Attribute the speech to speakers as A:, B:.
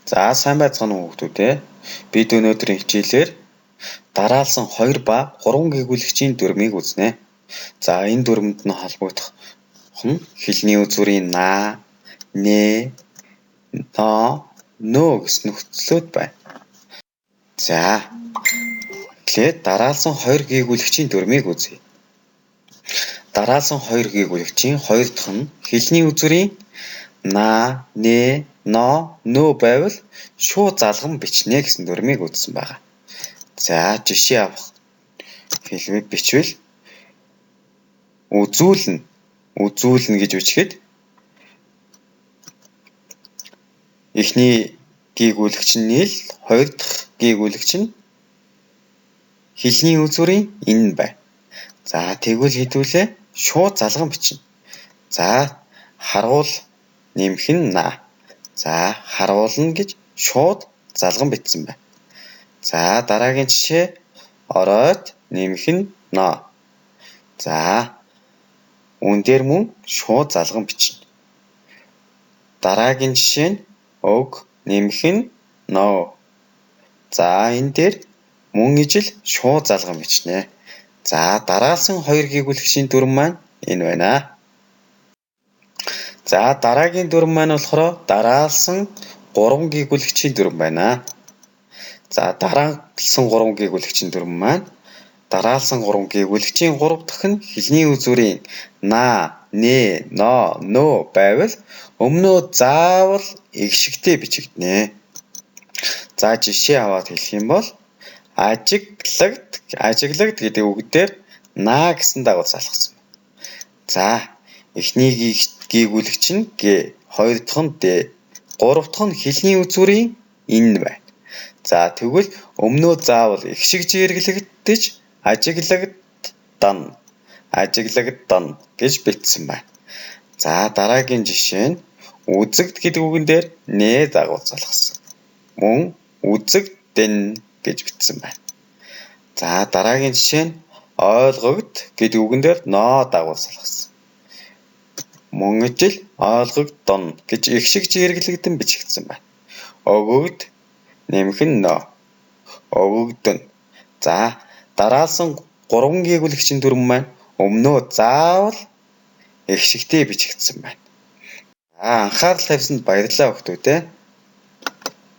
A: За сайн байцгаана уу хүүхдүүд ээ. Бид өнөөдрийн хичээлээр дараалсан 2 ба 3 гээгүүйлэгчийн дүрмийг үзнэ. За энэ дүрмэнд нь холбогдох хэлний үзүүрийн на, нэ, но, нөө гэсэн нөхцлүүд байна. За тэгэхээр дараалсан 2 гээгүүйлэгчийн дүрмийг үзье. Дараалсан 2 гээгүүйлэгчийн 2 дахь нь хэлний үзүүрийн на, нэ, но, нөө байвал шууд залган бичнэ гэсэн дүрмийг үзсэн байна. За жишээ авах хэлбэг бичвэл үзүүлнэ гэж үчихэд эхний гээгүүлэгч нь нийл, хоёр дахь гээгүүлэгч нь хэлний үзүүрийн энэ байна. За тэгвэл хэдүүлээ шууд залган бичнэ. За харуул нэмэх нь на. За харуулна гэж шууд залган бичсэн байна. За дараагийн жишээ оройд нэмэх нь но. За үүн дээр мөн шууд залган бичнэ. Дараагийн жишээ нь өг нэмэх нь но. За энэ дээр мөн ижил шууд залган бичнэ. За дараалсан 2 гээгүүлэгчийн дүрм маань энэ байна. За дараагийн дүрм маань болохоор дараалсан 3 гээгүүлэгчийн дүрм байна. За дараалсан 3 гээгүүлэгчийн дүрм маань дараалсан 3 гээгүүлэгчийн 3 дахь нь хэлний үзүүрийн на, нэ, но, нөө байвал өмнөө заавал эгшигтэй бичигдэнэ. За жишээ аваад хэлэх юм бол ажиглагд гэдэг үгдээр на гэсэн дагуулс алгасан. За эхний гээгүүлэгч нь г, хоёр дахь нь д, гурав дахь нь хэлний үзүүрийн энэ байна. За тэгвэл өмнөө заавал эгшигж эргэлэгдэж ажиглагдана гэж бичсэн байна. За дараагийн жишээ нь үзэгд гэдэг үгэн дээр нэ дагуулс алгасан. Мөн үзэгдэн гэж бичсэн байна. За дараагийн жишээ нь ойлгогд гэдэг үгэн дээр но дагуулс алгасан. Мөн ижил ойлгогдоно гэж эгшигж эргэлэгдэн бичигдсэн байна. Өгөгд нэмэх нь но. Өгөгдөн. За дараалсан 3 гээгүүлэгчийн дүрм маань өмнөө заавал эгшигтэй бичигдсэн байна. Анхаарал тавьсанд баярлалаа хүүхдүүд ээ.